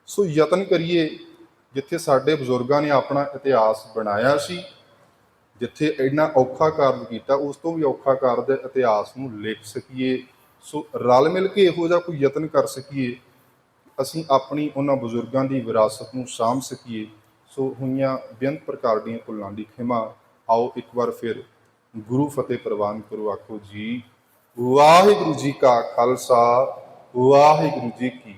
ਸੋ ਯਤਨ ਕਰੀਏ, ਜਿੱਥੇ ਸਾਡੇ ਬਜ਼ੁਰਗਾਂ ਨੇ ਆਪਣਾ ਇਤਿਹਾਸ ਬਣਾਇਆ ਸੀ, ਜਿੱਥੇ ਇੰਨਾ ਔਖਾ ਕਾਰਜ ਕੀਤਾ, ਉਸ ਤੋਂ ਵੀ ਔਖਾ ਕਾਰਜ ਇਤਿਹਾਸ ਨੂੰ ਲਿਖ ਸਕੀਏ। ਸੋ ਰਲ ਮਿਲ ਕੇ ਇਹੋ ਜਿਹਾ ਕੋਈ ਯਤਨ ਕਰ ਸਕੀਏ, ਅਸੀਂ ਆਪਣੀ ਉਹਨਾਂ ਬਜ਼ੁਰਗਾਂ ਦੀ ਵਿਰਾਸਤ ਨੂੰ ਸਾਂਭ ਸਕੀਏ। ਸੋ ਹੋਈਆਂ ਬੇਅੰਤ ਪ੍ਰਕਾਰ ਦੀਆਂ ਭੁੱਲਾਂ ਦੀ ਖਿਮਾ। ਆਓ ਇੱਕ ਵਾਰ ਫਿਰ ਗੁਰੂ ਫਤਿਹ ਪ੍ਰਵਾਨ ਕਰੋ। ਆਖੋ ਜੀ ਵਾਹਿਗੁਰੂ ਜੀ ਕਾ ਖਾਲਸਾ, ਵਾਹਿਗੁਰੂ ਜੀ ਕੀ